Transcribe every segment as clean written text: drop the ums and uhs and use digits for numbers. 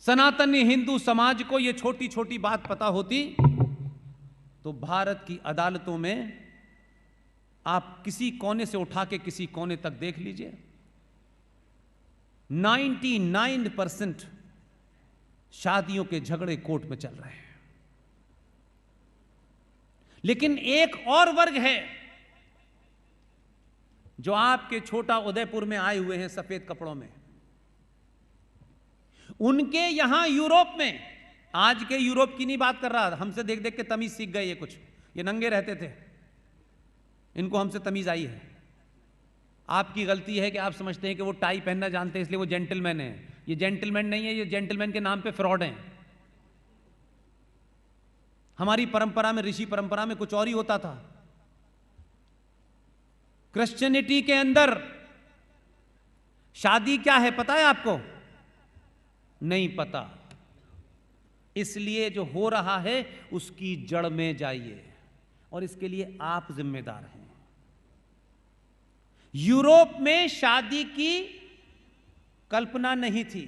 सनातनी हिंदू समाज को यह छोटी छोटी बात पता होती तो भारत की अदालतों में आप किसी कोने से उठा के किसी कोने तक देख लीजिए, 99% शादियों के झगड़े कोर्ट में चल रहे हैं। लेकिन एक और वर्ग है जो आपके छोटा उदयपुर में आए हुए हैं सफेद कपड़ों में। उनके यहां यूरोप में, आज के यूरोप की नहीं बात कर रहा, हमसे देख देख के तमीज सीख गए। ये कुछ ये नंगे रहते थे, इनको हमसे तमीज आई है। आपकी गलती है कि आप समझते हैं कि वो टाई पहनना जानते हैं इसलिए वो जेंटलमैन है। ये जेंटलमैन नहीं है, ये जेंटलमैन के नाम पे फ्रॉड हैं। हमारी परंपरा में, ऋषि परंपरा में कुछ और ही होता था। क्रिश्चियनिटी के अंदर शादी क्या है पता है आपको? नहीं पता। इसलिए जो हो रहा है उसकी जड़ में जाइए और इसके लिए आप जिम्मेदार हैं। यूरोप में शादी की कल्पना नहीं थी,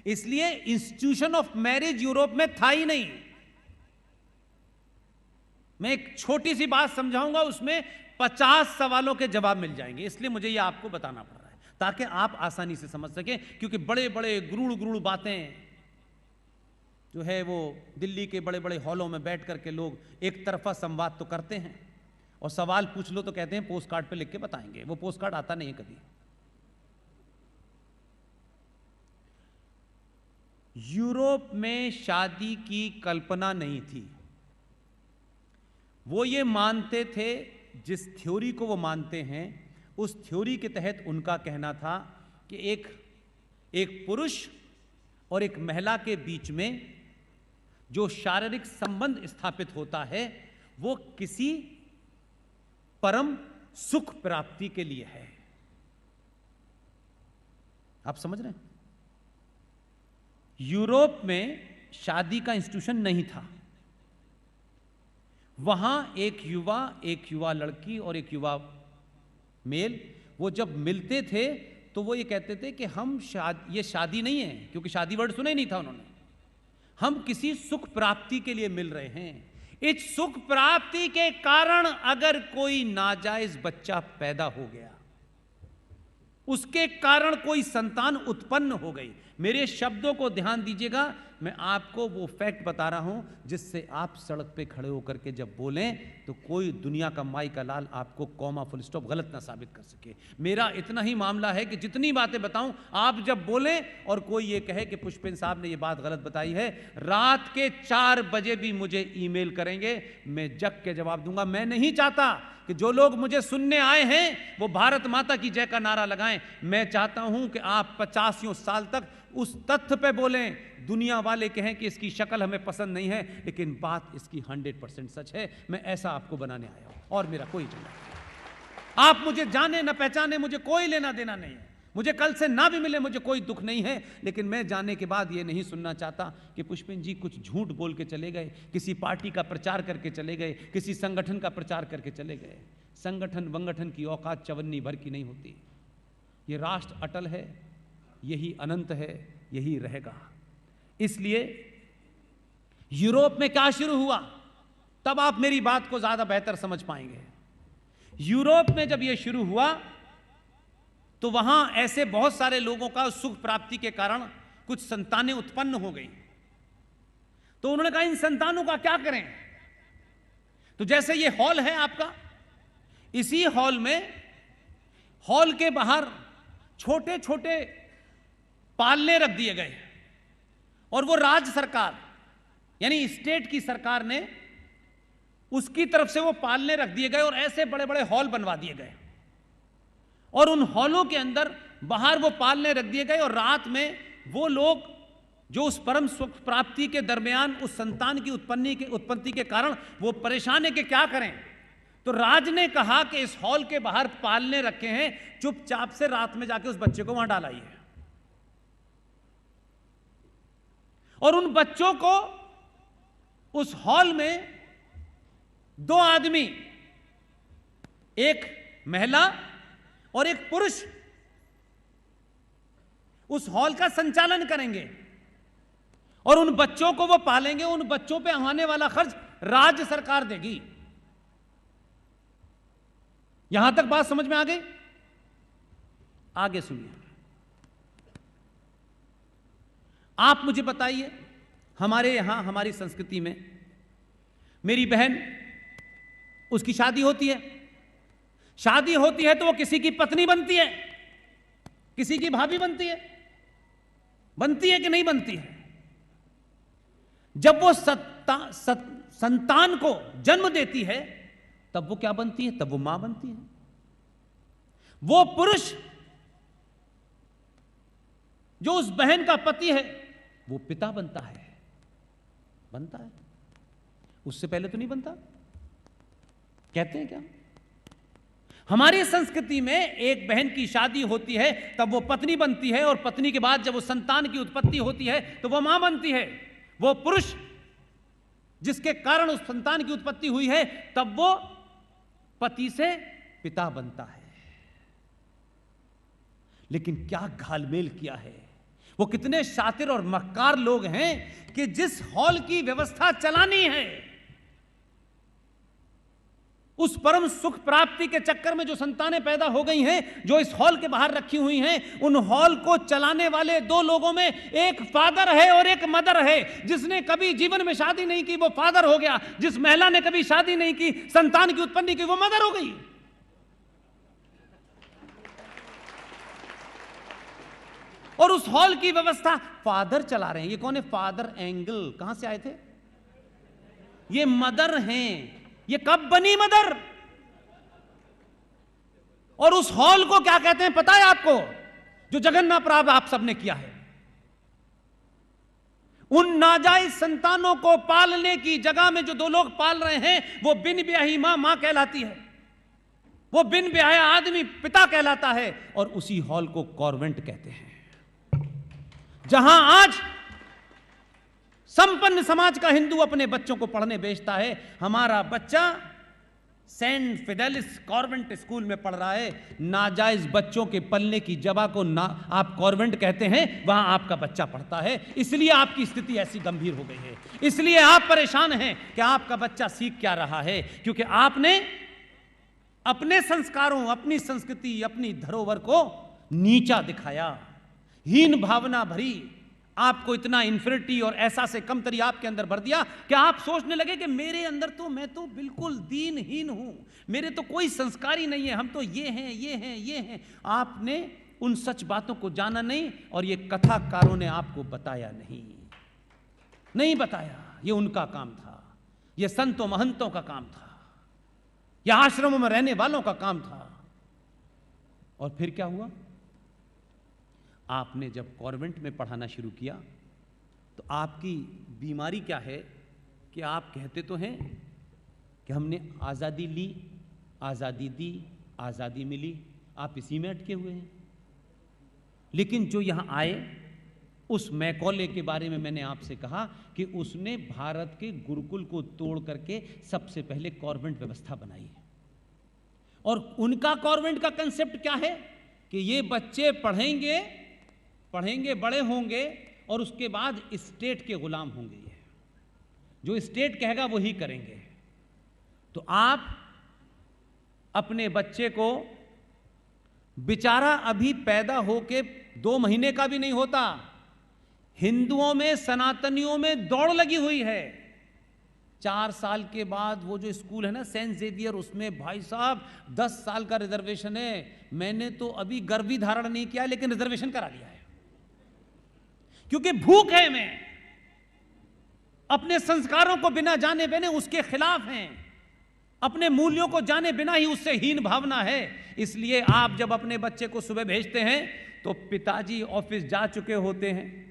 इसलिए इंस्टीट्यूशन ऑफ मैरिज यूरोप में था ही नहीं। मैं एक छोटी सी बात समझाऊंगा, उसमें 50 सवालों के जवाब मिल जाएंगे, इसलिए मुझे यह आपको बताना पड़ रहा है ताकि आप आसानी से समझ सकें। क्योंकि बड़े बड़े गुरुड़ गुरुड़ बातें जो है वो दिल्ली के बड़े बड़े हॉलों में बैठ करके लोग एक तरफा संवाद तो करते हैं और सवाल पूछ लो तो कहते हैं पोस्ट कार्ड पे लिख के बताएंगे। वो पोस्ट कार्ड आता नहीं है कभी। यूरोप में शादी की कल्पना नहीं थी। वो ये मानते थे, जिस थ्योरी को वो मानते हैं उस थ्योरी के तहत उनका कहना था कि एक पुरुष और एक महिला के बीच में जो शारीरिक संबंध स्थापित होता है वो किसी परम सुख प्राप्ति के लिए है। आप समझ रहे हैं? यूरोप में शादी का इंस्टीट्यूशन नहीं था। वहां एक युवा लड़की और एक युवा मेल, वो जब मिलते थे तो वो ये कहते थे कि ये शादी नहीं है, क्योंकि शादी वर्ड सुना ही नहीं था उन्होंने। हम किसी सुख प्राप्ति के लिए मिल रहे हैं। इस सुख प्राप्ति के कारण अगर कोई नाजायज बच्चा पैदा हो गया, उसके कारण कोई संतान उत्पन्न हो गई, मेरे शब्दों को ध्यान दीजिएगा, मैं आपको वो फैक्ट बता रहा हूं जिससे आप सड़क पे खड़े होकर के जब बोलें तो कोई दुनिया का माई का लाल आपको कॉमा फुल स्टॉप गलत ना साबित कर सके। मेरा इतना ही मामला है कि जितनी बातें बताऊं, आप जब बोलें और कोई ये कहे कि पुष्पेंद्र साहब ने ये बात गलत बताई है, रात के 4 बजे भी मुझे ईमेल करेंगे, मैं जग के जवाब दूंगा। मैं नहीं चाहता कि जो लोग मुझे सुनने आए हैं वो भारत माता की जय का नारा लगाएं। मैं चाहता हूं कि आप 50 साल तक उस तथ्य पे बोलें, दुनिया वाले कहें कि इसकी शक्ल हमें पसंद नहीं है लेकिन बात इसकी 100% सच है। मैं ऐसा आपको बनाने आया हूं और मेरा कोई एजेंडा नहीं। आप मुझे जाने न पहचाने, मुझे कोई लेना देना नहीं है। मुझे कल से ना भी मिले, मुझे कोई दुख नहीं है। लेकिन मैं जाने के बाद ये नहीं सुनना चाहता कि पुष्पेंद्र जी कुछ झूठ बोल के चले गए, किसी पार्टी का प्रचार करके चले गए, किसी संगठन का प्रचार करके चले गए। संगठन वंगठन की औकात चवन्नी भर की नहीं होती। ये राष्ट्र अटल है, यही अनंत है, यही रहेगा। इसलिए यूरोप में क्या शुरू हुआ, तब आप मेरी बात को ज्यादा बेहतर समझ पाएंगे। यूरोप में जब यह शुरू हुआ तो वहां ऐसे बहुत सारे लोगों का सुख प्राप्ति के कारण कुछ संतानें उत्पन्न हो गई। तो उन्होंने कहा इन संतानों का क्या करें। तो जैसे ये हॉल है आपका, इसी हॉल में, हॉल के बाहर छोटे छोटे पालने रख दिए गए और वो राज्य सरकार यानी स्टेट की सरकार ने उसकी तरफ से वो पालने रख दिए गए और ऐसे बड़े बड़े हॉल बनवा दिए गए और उन हॉलों के अंदर बाहर वो पालने रख दिए गए। और रात में वो लोग जो उस परम सुख प्राप्ति के दरमियान उस संतान की उत्पत्ति के कारण वो परेशान है कि क्या करें। तो राज ने कहा कि इस हॉल के बाहर पालने रखे हैं, चुपचाप से रात में जाके उस बच्चे को वहां डालाइए और उन बच्चों को उस हॉल में 2 आदमी, एक महिला और एक पुरुष, उस हॉल का संचालन करेंगे और उन बच्चों को वो पालेंगे। उन बच्चों पे आने वाला खर्च राज्य सरकार देगी। यहां तक बात समझ में आ गई? आगे सुनिए। आप मुझे बताइए, हमारे यहां हमारी संस्कृति में मेरी बहन, उसकी शादी होती है। शादी होती है तो वो किसी की पत्नी बनती है, किसी की भाभी बनती है। बनती है कि नहीं बनती है? जब वो संतान को जन्म देती है तब वो क्या बनती है? तब वो मां बनती है। वो पुरुष जो उस बहन का पति है वो पिता बनता है। बनता है, उससे पहले तो नहीं बनता। कहते हैं क्या? हमारी संस्कृति में एक बहन की शादी होती है तब वो पत्नी बनती है, और पत्नी के बाद जब वो संतान की उत्पत्ति होती है तो वो मां बनती है। वो पुरुष जिसके कारण उस संतान की उत्पत्ति हुई है तब वो पति से पिता बनता है। लेकिन क्या घालमेल किया है! वो कितने शातिर और मक्कार लोग हैं कि जिस हॉल की व्यवस्था चलानी है, उस परम सुख प्राप्ति के चक्कर में जो संतानें पैदा हो गई हैं, जो इस हॉल के बाहर रखी हुई हैं, उन हॉल को चलाने वाले दो लोगों में एक फादर है और एक मदर है। जिसने कभी जीवन में शादी नहीं की वो फादर हो गया, जिस महिला ने कभी शादी नहीं की, संतान की उत्पत्ति की, वो मदर हो गई। और उस हॉल की व्यवस्था फादर चला रहे हैं। ये कौन है? फादर एंगल कहां से आए थे? ये मदर हैं। ये कब बनी मदर? और उस हॉल को क्या कहते हैं पता है आपको? जो जगन्नाथ प्राप्त आप सबने किया है। उन नाजायज संतानों को पालने की जगह में जो दो लोग पाल रहे हैं वो बिन ब्याही मां कहलाती है, वो बिन ब्याहा आदमी पिता कहलाता है। और उसी हॉल को कॉन्वेंट कहते हैं, जहां आज संपन्न समाज का हिंदू अपने बच्चों को पढ़ने भेजता है। हमारा बच्चा सेंट फिडेलिस कॉन्वेंट स्कूल में पढ़ रहा है। नाजायज बच्चों के पलने की जगह को आप कॉन्वेंट कहते हैं, वहां आपका बच्चा पढ़ता है। इसलिए आपकी स्थिति ऐसी गंभीर हो गई है, इसलिए आप परेशान हैं कि आपका बच्चा सीख क्या रहा है। क्योंकि आपने अपने संस्कारों, अपनी संस्कृति, अपनी धरोहर को नीचा दिखाया, हीन भावना भरी, आपको इतना इंफिनिटी और ऐसा से कमतरी आपके अंदर भर दिया कि आप सोचने लगे कि मेरे अंदर तो, मैं तो बिल्कुल दीनहीन हूं, मेरे तो कोई संस्कार ही नहीं है, हम तो ये हैं, ये हैं, ये हैं। आपने उन सच बातों को जाना नहीं, और ये कथाकारों ने आपको बताया नहीं बताया। ये उनका काम था, ये संतों महंतों का काम था, यह आश्रमों में रहने वालों का काम था। और फिर क्या हुआ? आपने जब कॉन्वेंट में पढ़ाना शुरू किया तो आपकी बीमारी क्या है कि आप कहते तो हैं कि हमने आज़ादी ली, आज़ादी दी, आज़ादी मिली, आप इसी में अटके हुए हैं। लेकिन जो यहाँ आए, उस मैकॉले के बारे में मैंने आपसे कहा कि उसने भारत के गुरुकुल को तोड़ करके सबसे पहले कॉन्वेंट व्यवस्था बनाई है। और उनका कॉन्वेंट का कंसेप्ट क्या है कि ये बच्चे पढ़ेंगे, बड़े होंगे, और उसके बाद स्टेट के गुलाम होंगे। ये जो स्टेट कहेगा वही करेंगे। तो आप अपने बच्चे को, बेचारा अभी पैदा होके 2 महीने का भी नहीं होता, हिंदुओं में, सनातनियों में दौड़ लगी हुई है। 4 साल के बाद वो जो स्कूल है ना सेंट जेवियर, उसमें भाई साहब 10 साल का रिजर्वेशन है। मैंने तो अभी गर्भ धारण नहीं किया लेकिन रिजर्वेशन करा लिया है, क्योंकि भूख है। मैं अपने संस्कारों को बिना जाने बिना उसके खिलाफ हैं, अपने मूल्यों को जाने बिना ही उससे हीन भावना है। इसलिए आप जब अपने बच्चे को सुबह भेजते हैं तो पिताजी ऑफिस जा चुके होते हैं।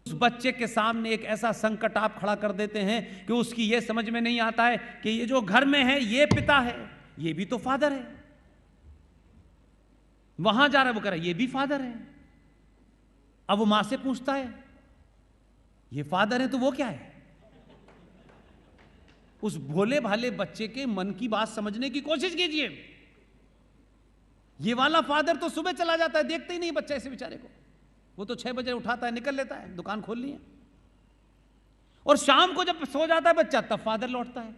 उस बच्चे के सामने एक ऐसा संकट आप खड़ा कर देते हैं कि उसकी यह समझ में नहीं आता है कि ये जो घर में है ये पिता है, ये भी तो फादर है। वहां जा रहा है, वो कह रहा है ये भी फादर है। अब वो मां से पूछता है ये फादर है तो वो क्या है? उस भोले भाले बच्चे के मन की बात समझने की कोशिश कीजिए। ये वाला फादर तो सुबह चला जाता है, देखते ही नहीं बच्चा ऐसे बेचारे को, वो तो 6 बजे उठाता है, निकल लेता है, दुकान खोल ली है, और शाम को जब सो जाता है बच्चा तब फादर लौटता है।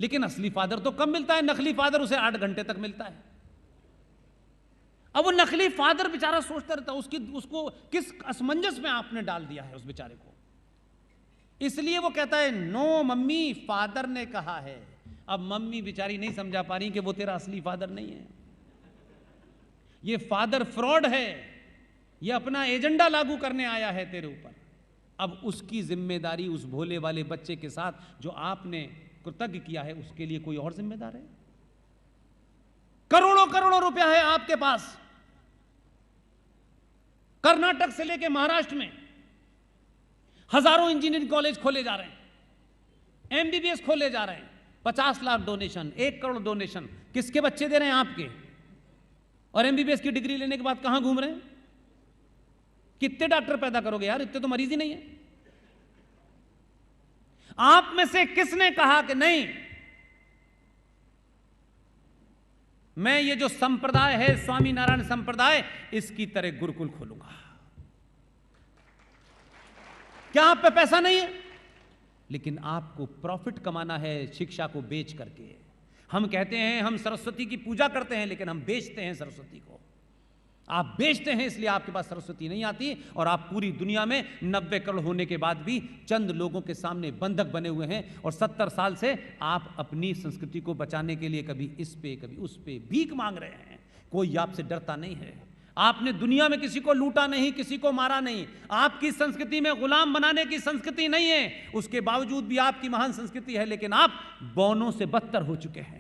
लेकिन असली फादर तो कम मिलता है, नकली फादर उसे 8 घंटे तक मिलता है। अब वो नकली फादर बेचारा सोचता रहता है, उसको किस असमंजस में आपने डाल दिया है उस बेचारे को। इसलिए वो कहता है नो मम्मी, फादर ने कहा है। अब मम्मी बेचारी नहीं समझा पा रही कि वो तेरा असली फादर नहीं है, ये फादर फ्रॉड है, ये अपना एजेंडा लागू करने आया है तेरे ऊपर। अब उसकी जिम्मेदारी उस भोले वाले बच्चे के साथ जो आपने कृतज्ञ किया है, उसके लिए कोई और जिम्मेदार है? करोड़ों करोड़ों रुपया है आपके पास, कर्नाटक से लेकर महाराष्ट्र में हजारों इंजीनियरिंग कॉलेज खोले जा रहे हैं, एमबीबीएस खोले जा रहे हैं, 50 लाख डोनेशन, 1 करोड़ डोनेशन, किसके बच्चे दे रहे हैं? आपके। और एमबीबीएस की डिग्री लेने के बाद कहां घूम रहे हैं? कितने डॉक्टर पैदा करोगे यार, इतने तो मरीज ही नहीं है। आप में से किसने कहा कि नहीं, मैं ये जो संप्रदाय है स्वामी नारायण संप्रदाय, इसकी तरह गुरुकुल खोलूंगा? क्या आप पे पैसा नहीं है? लेकिन आपको प्रॉफिट कमाना है शिक्षा को बेच करके। हम कहते हैं हम सरस्वती की पूजा करते हैं, लेकिन हम बेचते हैं सरस्वती को। आप बेचते हैं, इसलिए आपके पास सरस्वती नहीं आती, और आप पूरी दुनिया में 90 करोड़ होने के बाद भी चंद लोगों के सामने बंधक बने हुए हैं, और 70 साल से आप अपनी संस्कृति को बचाने के लिए कभी इस पे कभी उस पे भीख मांग रहे हैं। कोई आपसे डरता नहीं है। आपने दुनिया में किसी को लूटा नहीं, किसी को मारा नहीं। आपकी संस्कृति में गुलाम बनाने की संस्कृति नहीं है, उसके बावजूद भी आपकी महान संस्कृति है, लेकिन आप बौनों से बदतर हो चुके हैं।